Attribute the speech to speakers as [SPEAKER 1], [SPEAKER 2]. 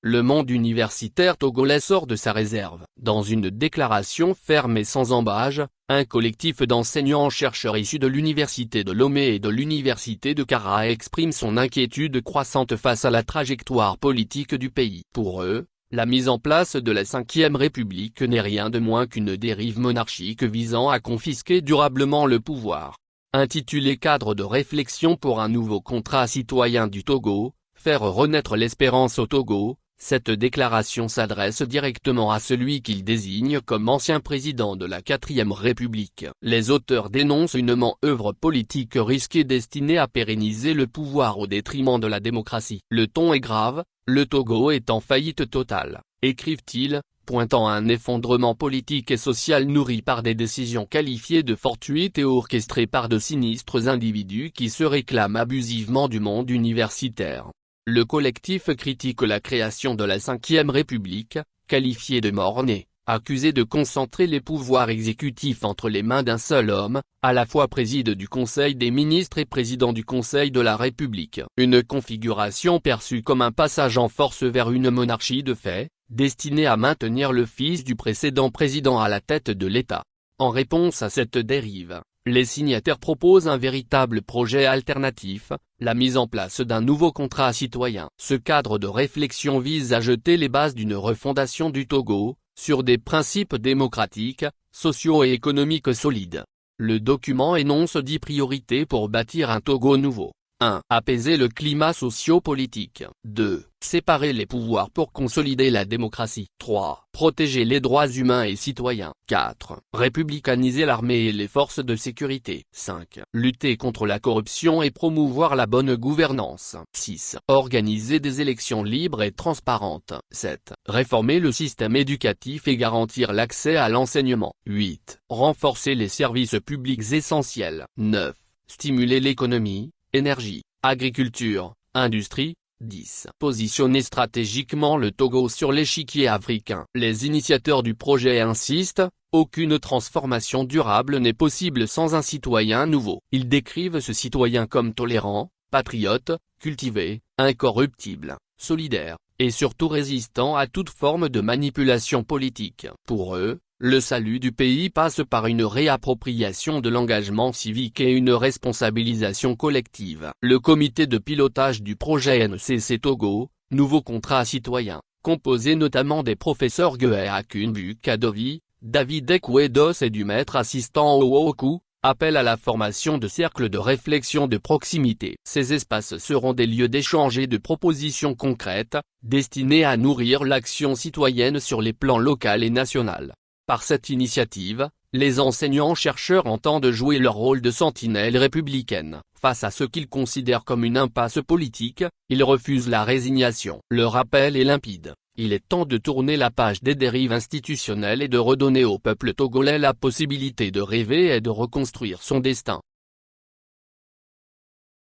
[SPEAKER 1] Le monde universitaire togolais sort de sa réserve. Dans une déclaration ferme et sans ambages, un collectif d'enseignants-chercheurs issus de l'université de Lomé et de l'université de Kara exprime son inquiétude croissante face à la trajectoire politique du pays. Pour eux, la mise en place de la Ve République n'est rien de moins qu'une dérive monarchique visant à confisquer durablement le pouvoir. Intitulé Cadre de réflexion pour un nouveau contrat citoyen du Togo, faire renaître l'espérance au Togo, cette déclaration s'adresse directement à celui qu'il désigne comme ancien président de la 4e République. Les auteurs dénoncent une manœuvre politique risquée destinée à pérenniser le pouvoir au détriment de la démocratie. Le ton est grave, le Togo est en faillite totale, écrivent-ils, pointant à un effondrement politique et social nourri par des décisions qualifiées de fortuites et orchestrées par de sinistres individus qui se réclament abusivement du monde universitaire. Le collectif critique la création de la 5e République, qualifiée de mort-née, accusé de concentrer les pouvoirs exécutifs entre les mains d'un seul homme, à la fois président du Conseil des ministres et président du Conseil de la République. Une configuration perçue comme un passage en force vers une monarchie de fait, destinée à maintenir le fils du précédent président à la tête de l'État. En réponse à cette dérive, les signataires proposent un véritable projet alternatif, la mise en place d'un nouveau contrat citoyen. Ce cadre de réflexion vise à jeter les bases d'une refondation du Togo, sur des principes démocratiques, sociaux et économiques solides. Le document énonce 10 priorités pour bâtir un Togo nouveau. 1. Apaiser le climat socio-politique. 2. Séparer les pouvoirs pour consolider la démocratie. 3. Protéger les droits humains et citoyens. 4. Républicaniser l'armée et les forces de sécurité. 5. Lutter contre la corruption et promouvoir la bonne gouvernance. 6. Organiser des élections libres et transparentes. 7. Réformer le système éducatif et garantir l'accès à l'enseignement. 8. Renforcer les services publics essentiels. 9. Stimuler l'économie, énergie, agriculture, industrie. 10. Positionner stratégiquement le Togo sur l'échiquier africain. Les initiateurs du projet insistent, aucune transformation durable n'est possible sans un citoyen nouveau. Ils décrivent ce citoyen comme tolérant, patriote, cultivé, incorruptible, solidaire, et surtout résistant à toute forme de manipulation politique. Pour eux, le salut du pays passe par une réappropriation de l'engagement civique et une responsabilisation collective. Le comité de pilotage du projet NCC Togo, nouveau contrat citoyen, composé notamment des professeurs Gué Akunbu Kadovi, David Ekwedos et du maître assistant Owoku, appelle à la formation de cercles de réflexion de proximité. Ces espaces seront des lieux d'échange et de propositions concrètes, destinés à nourrir l'action citoyenne sur les plans local et national. Par cette initiative, les enseignants-chercheurs entendent jouer leur rôle de sentinelle républicaine. Face à ce qu'ils considèrent comme une impasse politique, ils refusent la résignation. Leur appel est limpide. Il est temps de tourner la page des dérives institutionnelles et de redonner au peuple togolais la possibilité de rêver et de reconstruire son destin.